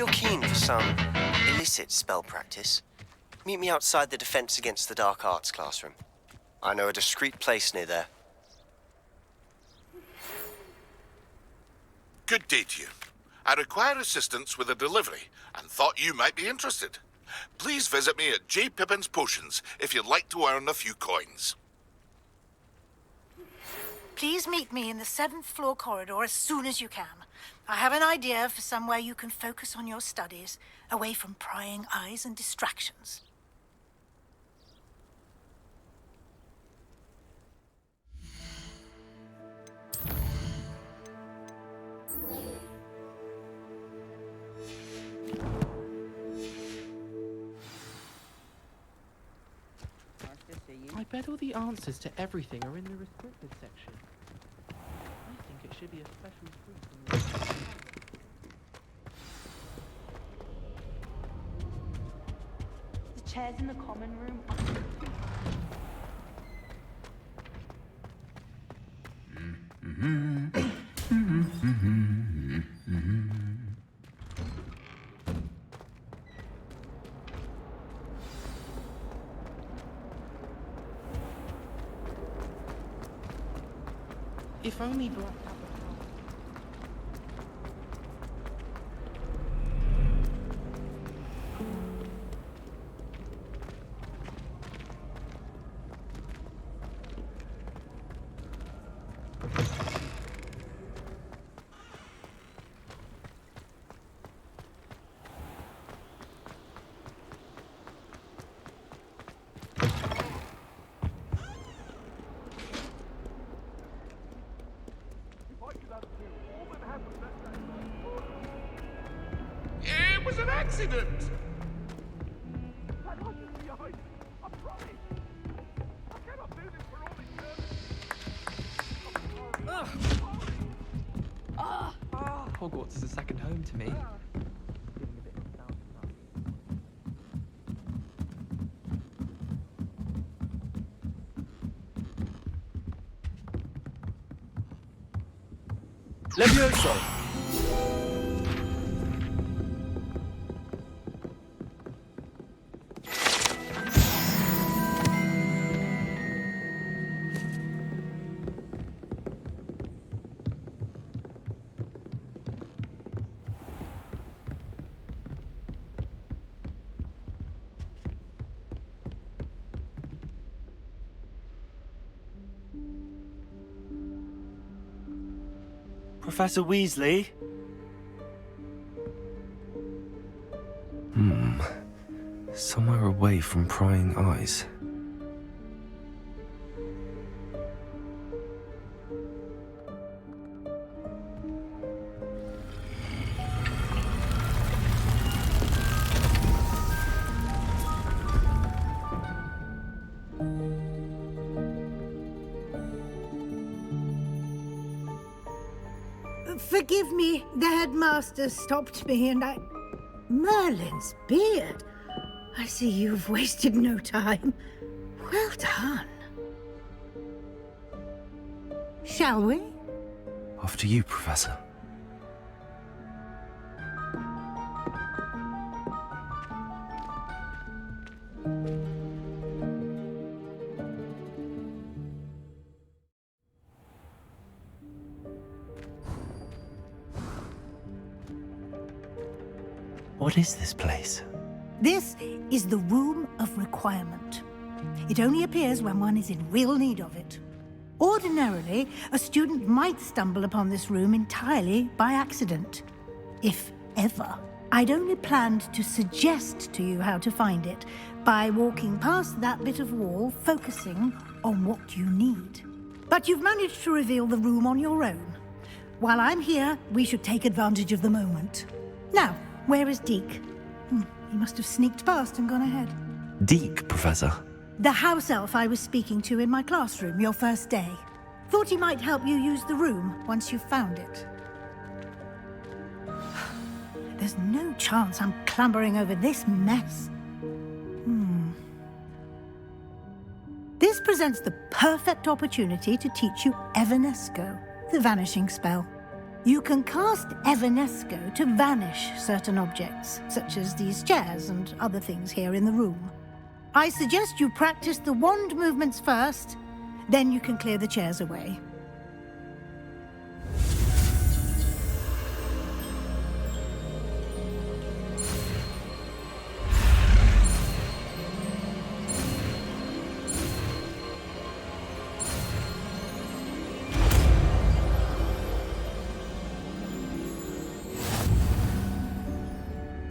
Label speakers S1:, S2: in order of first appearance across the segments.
S1: you're keen for some illicit spell practice, meet me outside the Defense Against the Dark Arts classroom. I know a discreet place near there.
S2: Good day to you. I require assistance with a delivery and thought you might be interested. Please visit me at J. Pippin's Potions if you'd like to earn a few coins.
S3: Please meet me in the 7th floor corridor as soon as you can. I have an idea for somewhere you can focus on your studies, away from prying eyes and distractions.
S4: I bet all the answers to everything are in the restricted section. I think it should be a special treat from the...
S5: The chairs in the common room are...
S4: If only Black...
S2: It was an accident!
S4: Hogwarts is a second home to me.
S1: Levioso! Professor Weasley?
S6: Somewhere away from prying eyes.
S7: Forgive me, the headmaster stopped me and I... Merlin's beard. I see you've wasted no time. Well done. Shall we?
S6: After you, Professor. What is this place?
S7: This is the Room of Requirement. It only appears when one is in real need of it. Ordinarily, a student might stumble upon this room entirely by accident, if ever. I'd only planned to suggest to you how to find it by walking past that bit of wall, focusing on what you need. But you've managed to reveal the room on your own. While I'm here, we should take advantage of the moment. Now, where is Deke? He must have sneaked past and gone ahead.
S6: Deke, Professor.
S7: The house elf I was speaking to in my classroom your first day. Thought he might help you use the room once you've found it. There's no chance I'm clambering over this mess. This presents the perfect opportunity to teach you Evanesco, the vanishing spell. You can cast Evanesco to vanish certain objects, such as these chairs and other things here in the room. I suggest you practice the wand movements first, then you can clear the chairs away.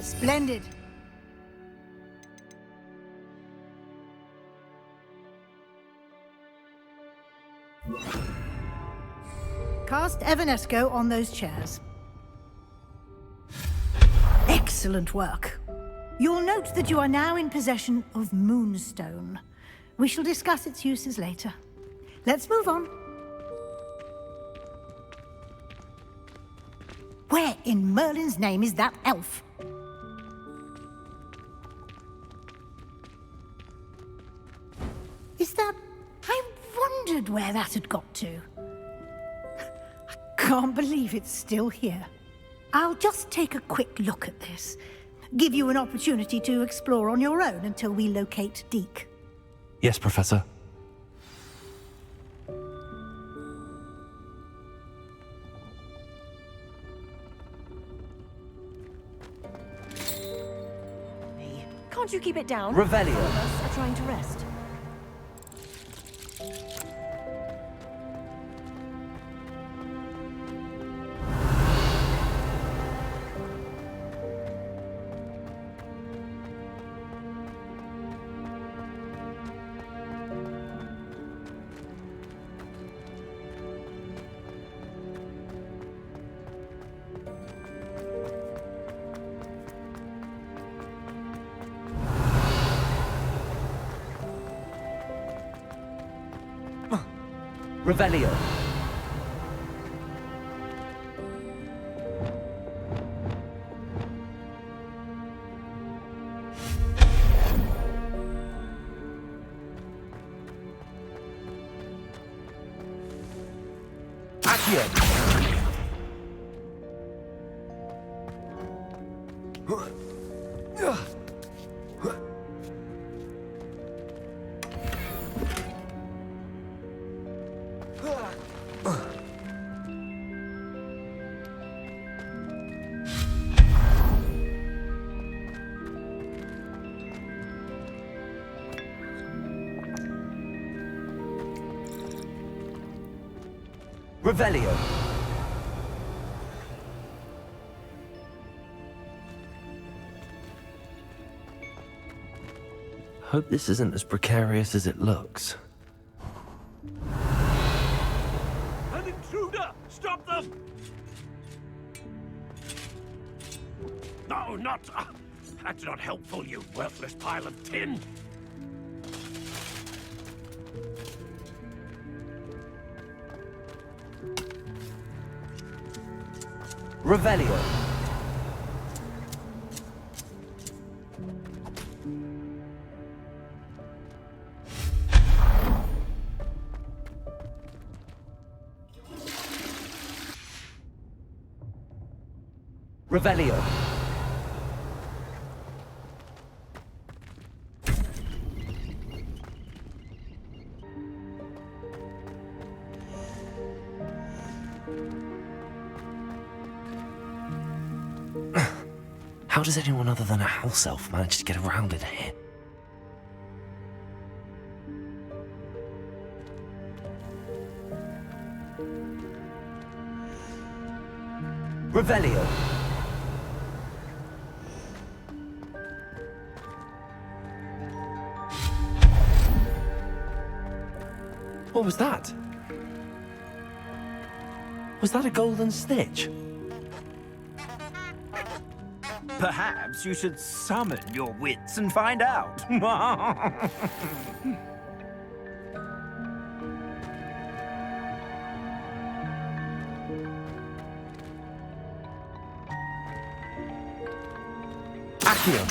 S7: Splendid. Cast Evanesco on those chairs. Excellent work. You'll note that you are now in possession of Moonstone. We shall discuss its uses later. Let's move on. Where in Merlin's name is that elf? Is that... I wondered where that had got to. I can't believe it's still here. I'll just take a quick look at this. Give you an opportunity to explore on your own until we locate Deke.
S6: Yes, Professor.
S8: Can't you keep it down?
S6: Revelio.
S8: All of us are trying to rest.
S6: Revelio. Accio. Revelio. Hope this isn't as precarious as it looks.
S9: An intruder! Stop them! No, not... that's not helpful, you worthless pile of tin!
S6: Revelio. Revelio. How does anyone other than a house elf manage to get around in here? Revelio. What was that? Was that a golden snitch?
S10: Perhaps you should summon your wits and find out.
S6: Accio.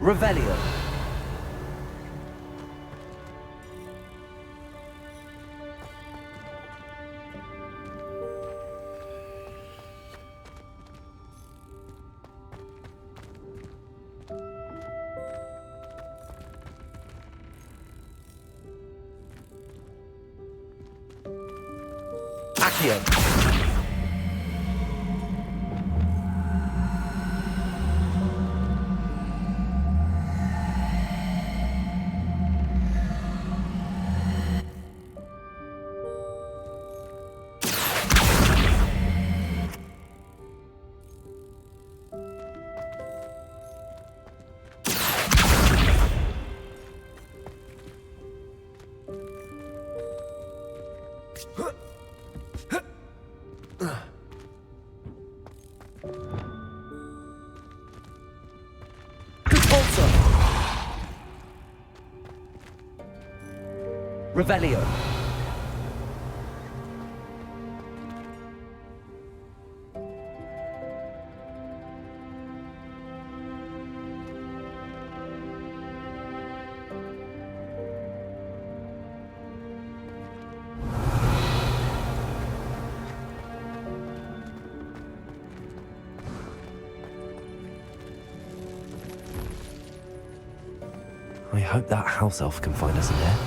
S6: Revelio. Accio! Revelio. I hope that house elf can find us in there.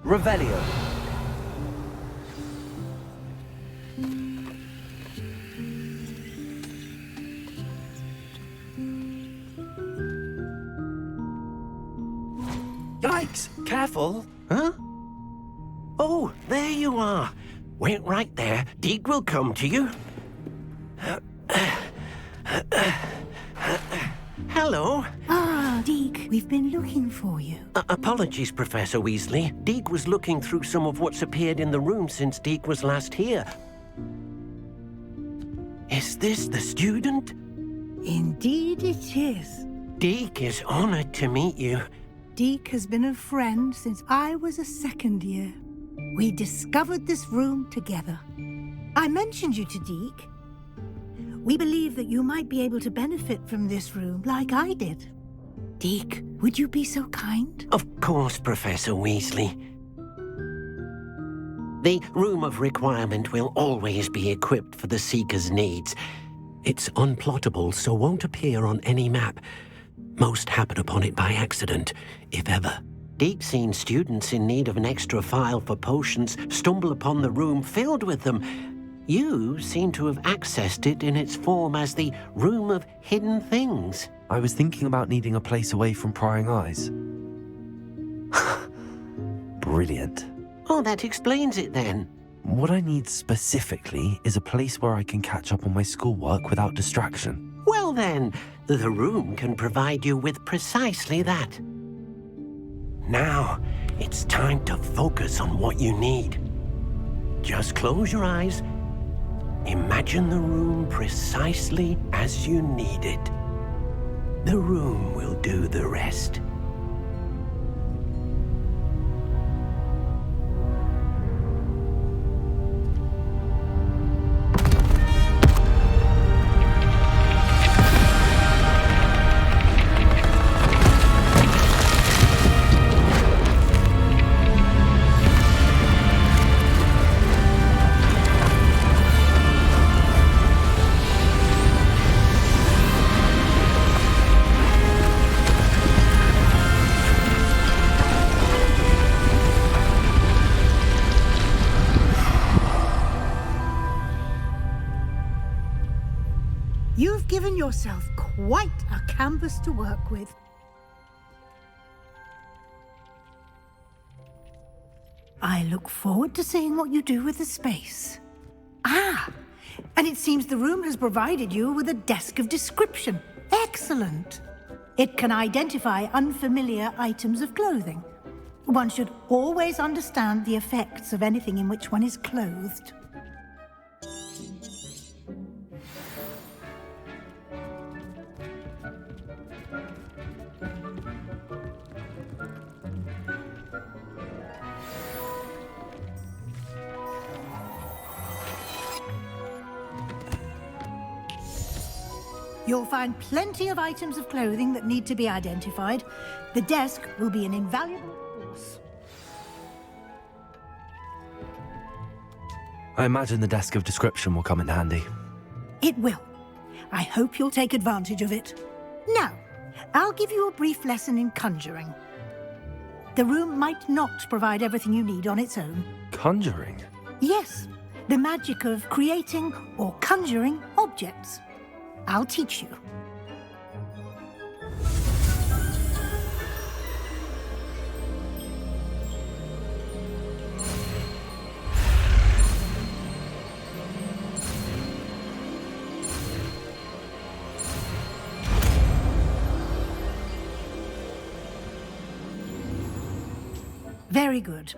S6: Revelio.
S9: Yikes! Careful! Huh? Oh, there you are. Wait right there. Deke will come to you. Hello.
S7: Ah, Deke, we've been looking for you.
S9: Apologies, Professor Weasley. Deke was looking through some of what's appeared in the room since Deke was last here. Is this the student?
S7: Indeed it is.
S9: Deke is honored to meet you.
S7: Deke has been a friend since I was a second year. We discovered this room together. I mentioned you to Deke. We believe that you might be able to benefit from this room like I did. Deke, would you be so kind?
S9: Of course, Professor Weasley. The Room of Requirement will always be equipped for the Seeker's needs. It's unplottable, so won't appear on any map. Most happen upon it by accident, if ever. Deep-seen students in need of an extra file for potions stumble upon the room filled with them. You seem to have accessed it in its form as the Room of Hidden Things.
S6: I was thinking about needing a place away from prying eyes. Brilliant.
S9: Oh, that explains it then.
S6: What I need specifically is a place where I can catch up on my schoolwork without distraction.
S9: Well then, the room can provide you with precisely that. Now, it's time to focus on what you need. Just close your eyes. Imagine the room precisely as you need it. The room will do the rest.
S7: You've given yourself quite a canvas to work with. I look forward to seeing what you do with the space. Ah, and it seems the room has provided you with a desk of description. Excellent. It can identify unfamiliar items of clothing. One should always understand the effects of anything in which one is clothed. You'll find plenty of items of clothing that need to be identified. The desk will be an invaluable resource.
S6: I imagine the desk of description will come in handy.
S7: It will. I hope you'll take advantage of it. Now, I'll give you a brief lesson in conjuring. The room might not provide everything you need on its own.
S6: Conjuring?
S7: Yes, the magic of creating or conjuring objects. I'll teach you. Very good.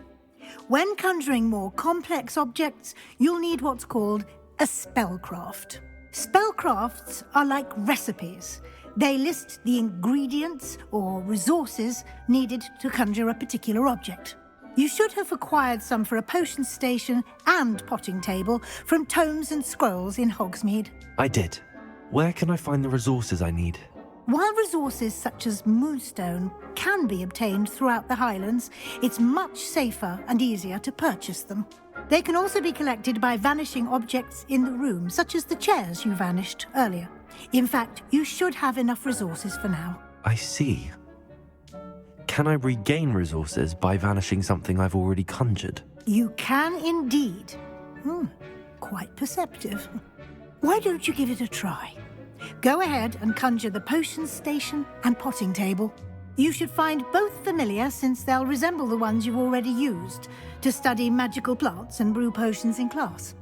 S7: When conjuring more complex objects, you'll need what's called a spellcraft. Spellcrafts are like recipes. They list the ingredients or resources needed to conjure a particular object. You should have acquired some for a potion station and potting table from tomes and scrolls in Hogsmeade.
S6: I did. Where can I find the resources I need?
S7: While resources such as moonstone can be obtained throughout the Highlands, it's much safer and easier to purchase them. They can also be collected by vanishing objects in the room, such as the chairs you vanished earlier. In fact, you should have enough resources for now.
S6: I see. Can I regain resources by vanishing something I've already conjured?
S7: You can indeed. Quite perceptive. Why don't you give it a try? Go ahead and conjure the potion station and potting table. You should find both familiar, since they'll resemble the ones you've already used to study magical plants and brew potions in class.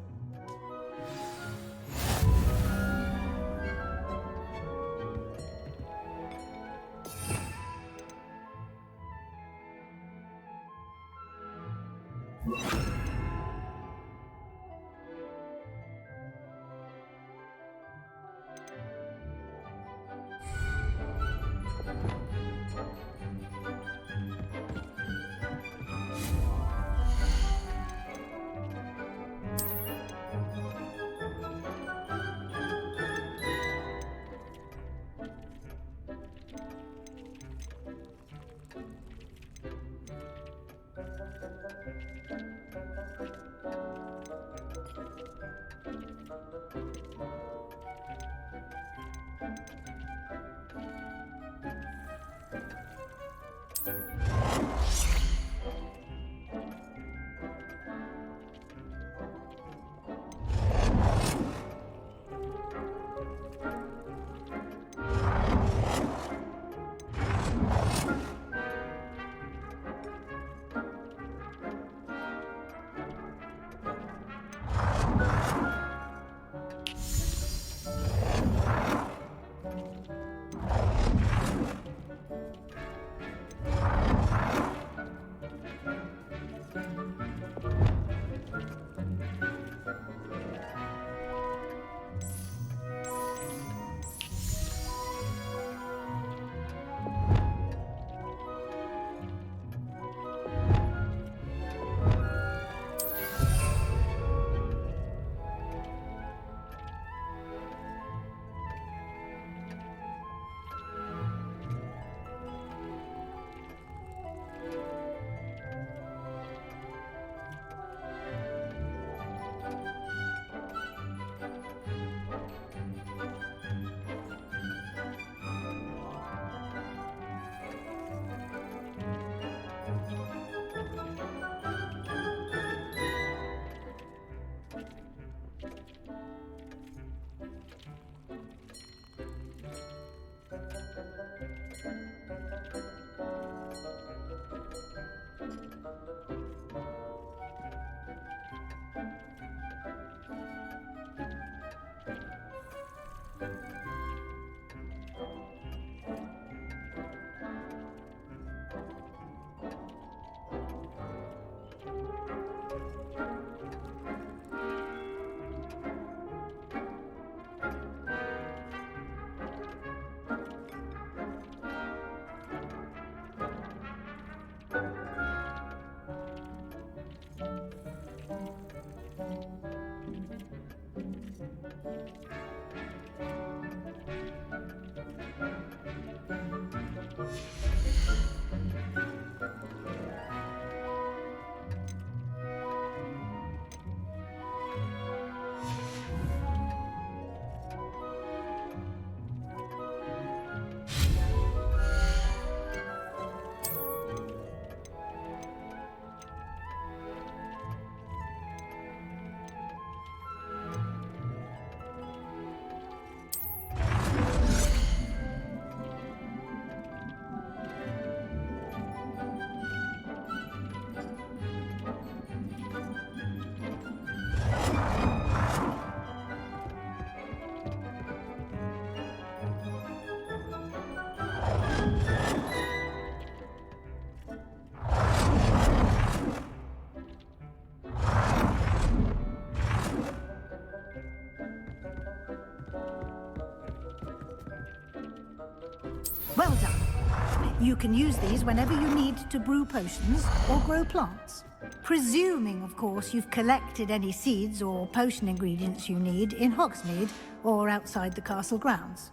S7: Well done. You can use these whenever you need to brew potions or grow plants. Presuming, of course, you've collected any seeds or potion ingredients you need in Hogsmeade or outside the castle grounds.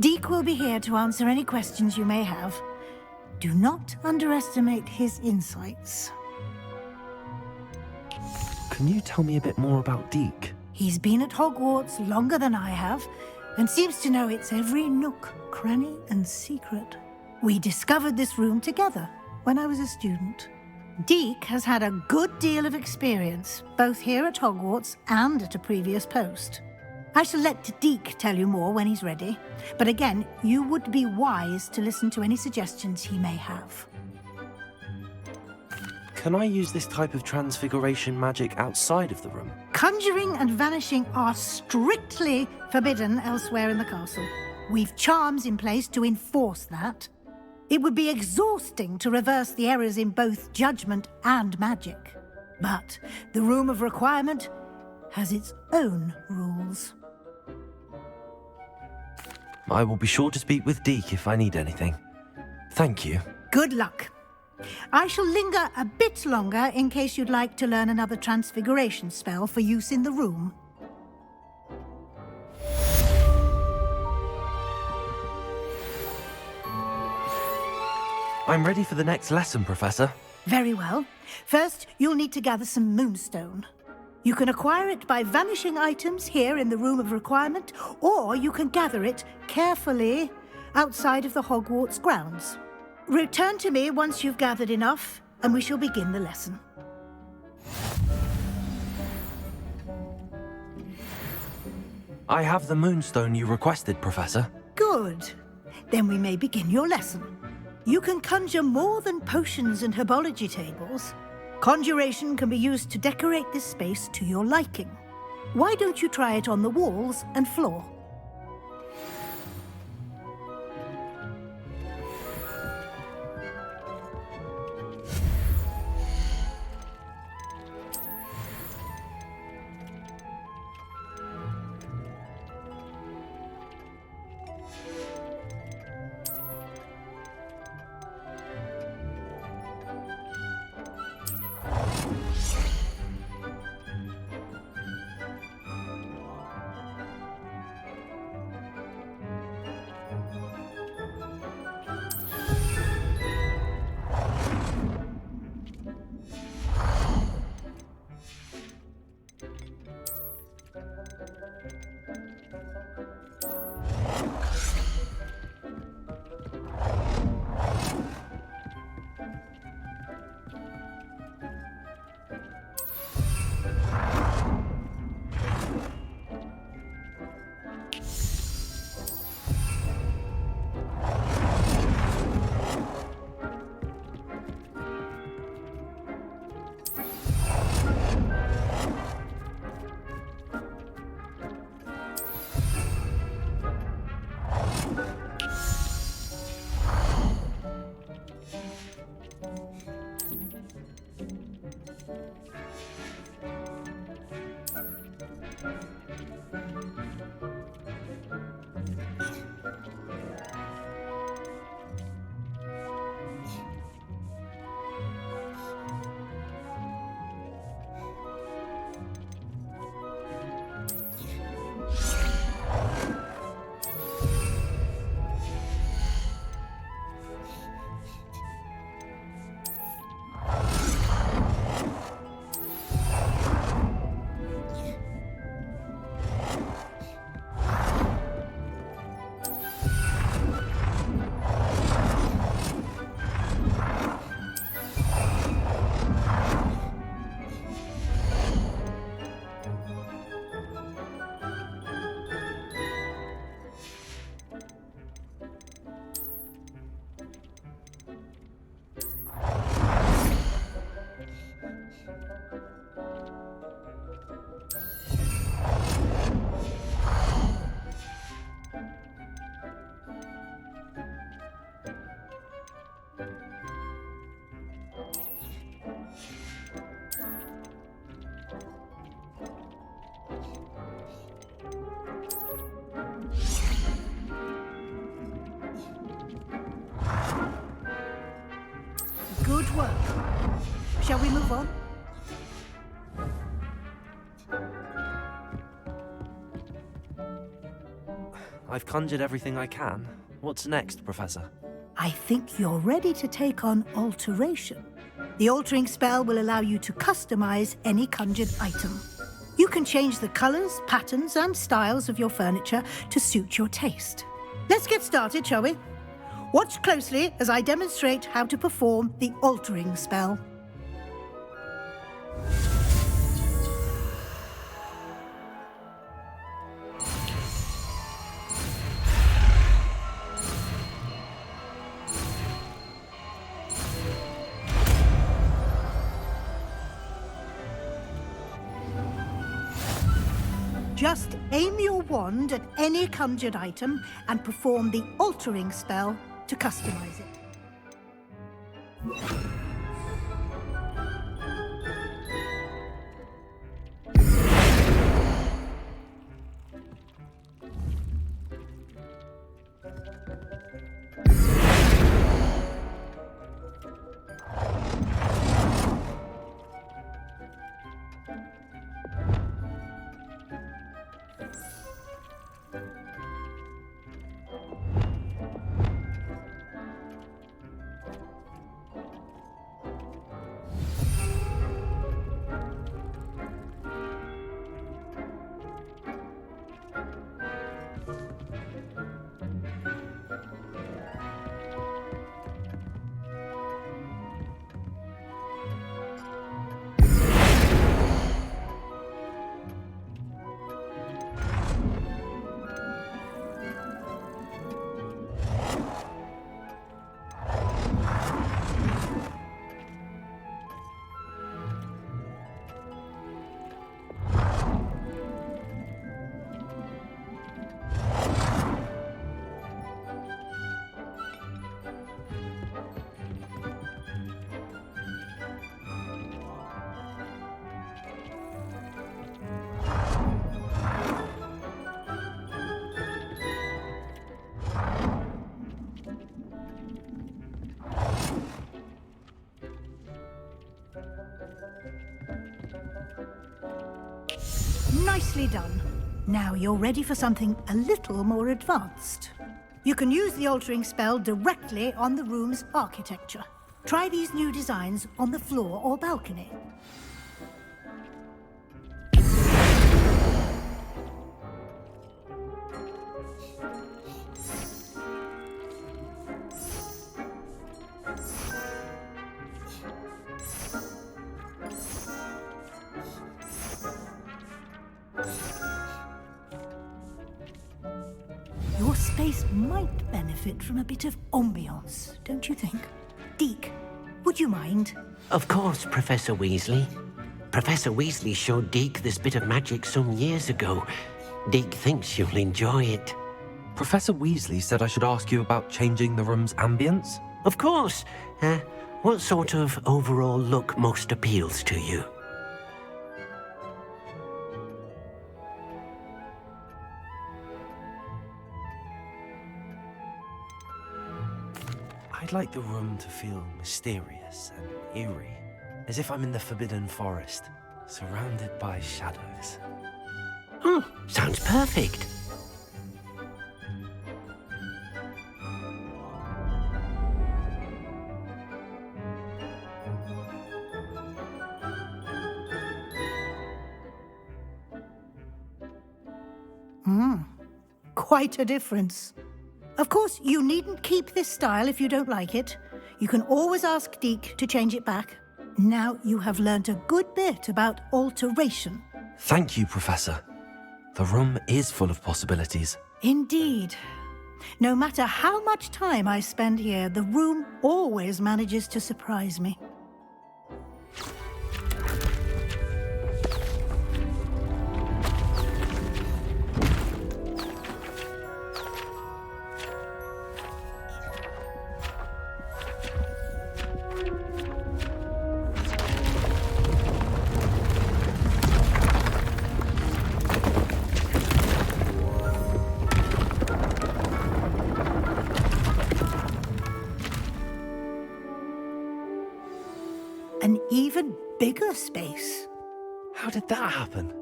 S7: Deke will be here to answer any questions you may have. Do not underestimate his insights.
S6: Can you tell me a bit more about Deke?
S7: He's been at Hogwarts longer than I have, and seems to know its every nook, cranny, and secret. We discovered this room together when I was a student. Deke has had a good deal of experience, both here at Hogwarts and at a previous post. I shall let Deke tell you more when he's ready, but again, you would be wise to listen to any suggestions he may have.
S6: Can I use this type of transfiguration magic outside of the room?
S7: Conjuring and vanishing are strictly forbidden elsewhere in the castle. We've charms in place to enforce that. It would be exhausting to reverse the errors in both judgment and magic. But the Room of Requirement has its own rules.
S6: I will be sure to speak with Deke if I need anything. Thank you.
S7: Good luck. I shall linger a bit longer in case you'd like to learn another transfiguration spell for use in the room.
S6: I'm ready for the next lesson, Professor.
S7: Very well. First, you'll need to gather some moonstone. You can acquire it by vanishing items here in the Room of Requirement, or you can gather it carefully outside of the Hogwarts grounds. Return to me once you've gathered enough, and we shall begin the lesson.
S6: I have the moonstone you requested, Professor.
S7: Good. Then we may begin your lesson. You can conjure more than potions and herbology tables. Conjuration can be used to decorate this space to your liking. Why don't you try it on the walls and floor? Shall we move on?
S6: I've conjured everything I can. What's next, Professor?
S7: I think you're ready to take on alteration. The altering spell will allow you to customize any conjured item. You can change the colors, patterns, and styles of your furniture to suit your taste. Let's get started, shall we? Watch closely as I demonstrate how to perform the altering spell. Just aim your wand at any conjured item and perform the altering spell to customize it. Nicely done. Now you're ready for something a little more advanced. You can use the altering spell directly on the room's architecture. Try these new designs on the floor or balcony. Your space might benefit from a bit of ambiance, don't you think? Deke, would you mind?
S9: Of course, Professor Weasley. Professor Weasley showed Deke this bit of magic some years ago. Deke thinks you'll enjoy it.
S6: Professor Weasley said I should ask you about changing the room's ambience?
S9: Of course. What sort of overall look most appeals to you?
S6: I'd like the room to feel mysterious and eerie, as if I'm in the Forbidden Forest, surrounded by shadows.
S9: Oh, sounds perfect.
S7: Quite a difference. Of course, you needn't keep this style if you don't like it. You can always ask Deke to change it back. Now you have learnt a good bit about alteration.
S6: Thank you, Professor. The room is full of possibilities.
S7: Indeed. No matter how much time I spend here, the room always manages to surprise me. an even bigger space.
S6: How did that happen?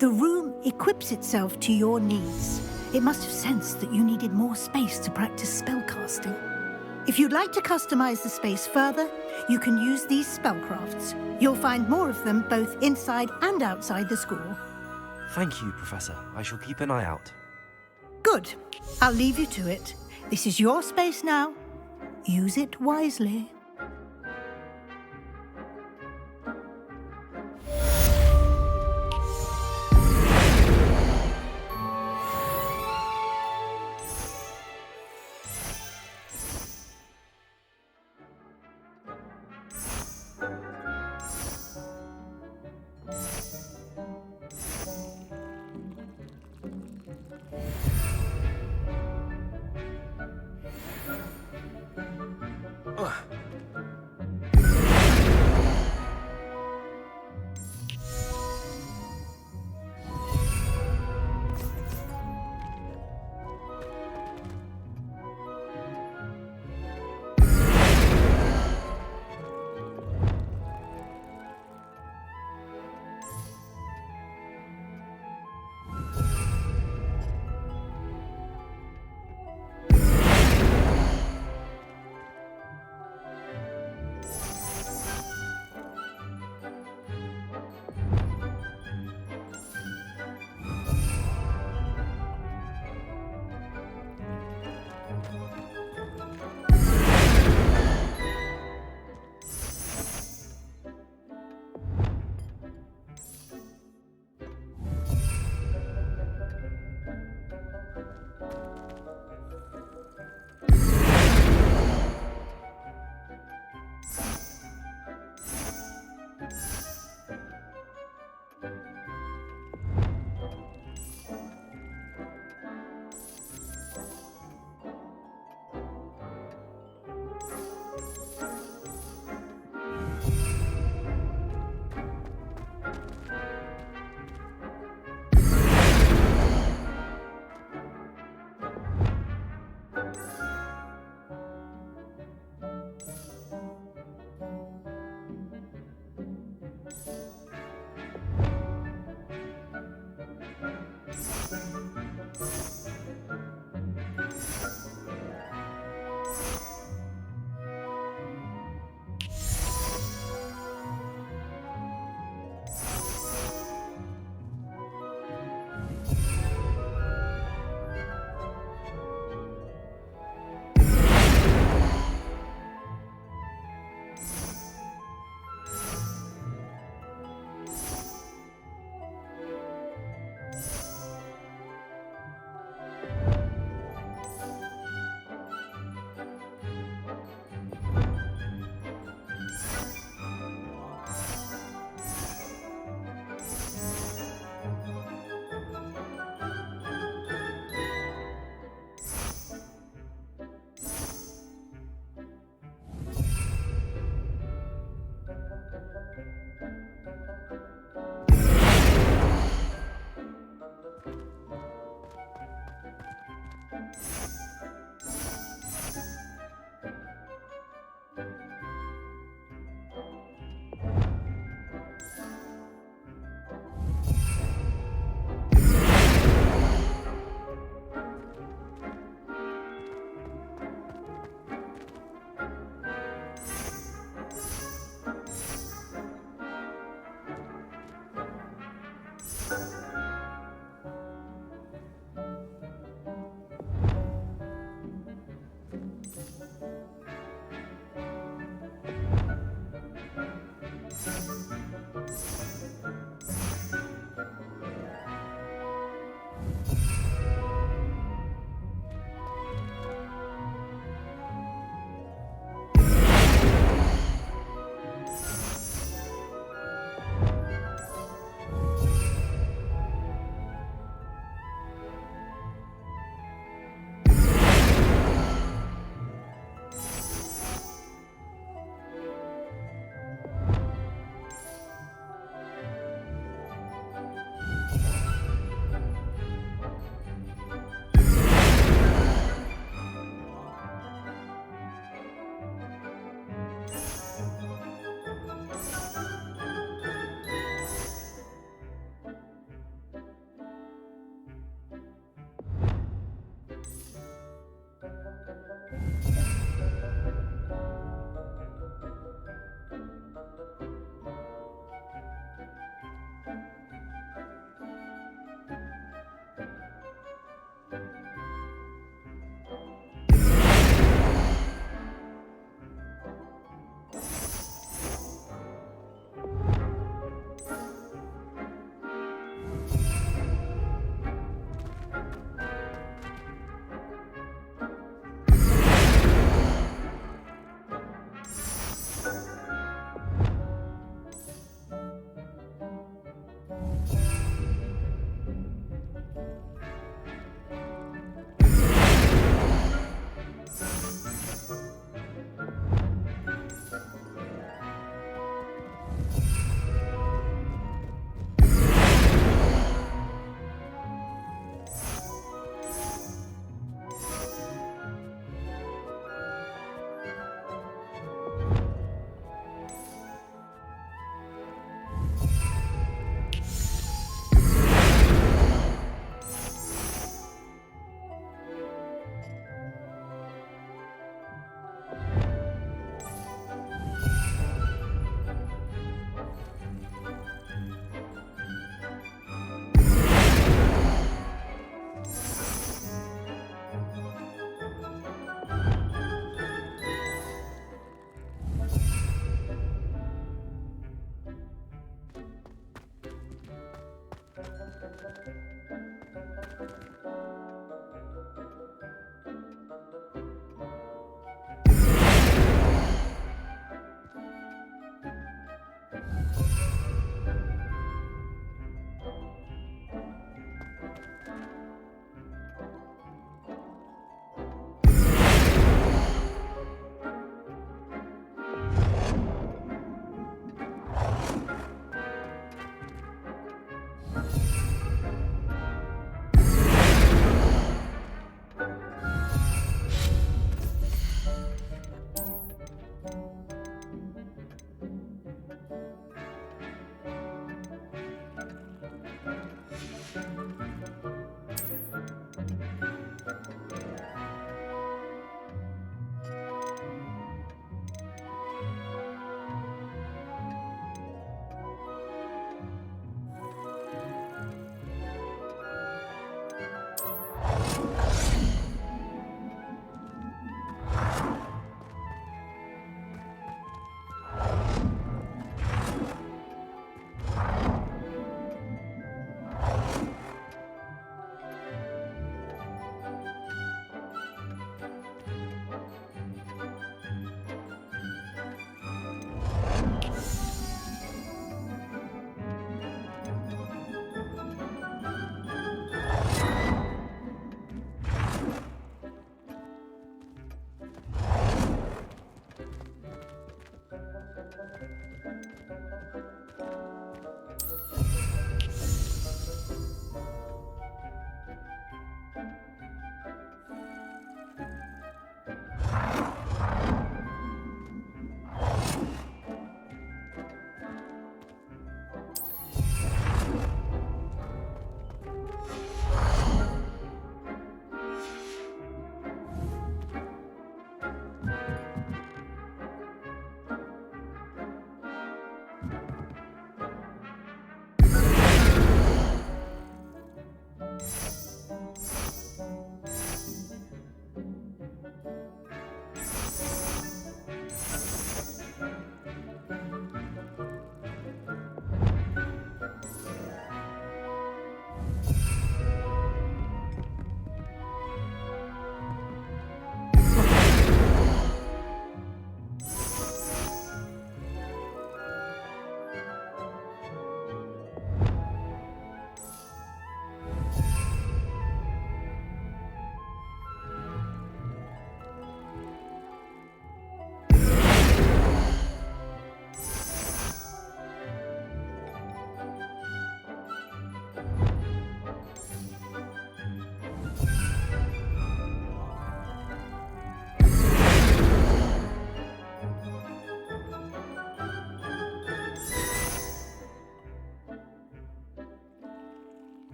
S7: The room equips itself to your needs. It must have sensed that you needed more space to practice spellcasting. If you'd like to customize the space further, you can use these spellcrafts. You'll find more of them both inside and outside the school.
S6: Thank you, Professor. I shall keep an eye out.
S7: Good. I'll leave you to it. This is your space now. Use it wisely.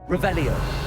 S10: Revelio.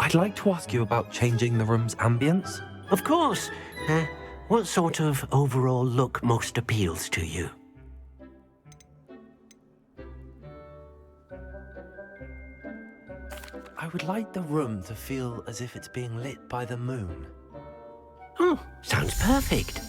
S6: I'd like to ask you about changing the room's ambience.
S9: Of course. What sort of overall look most appeals to you?
S6: I would like the room to feel as if it's being lit by the moon.
S9: Oh, sounds perfect.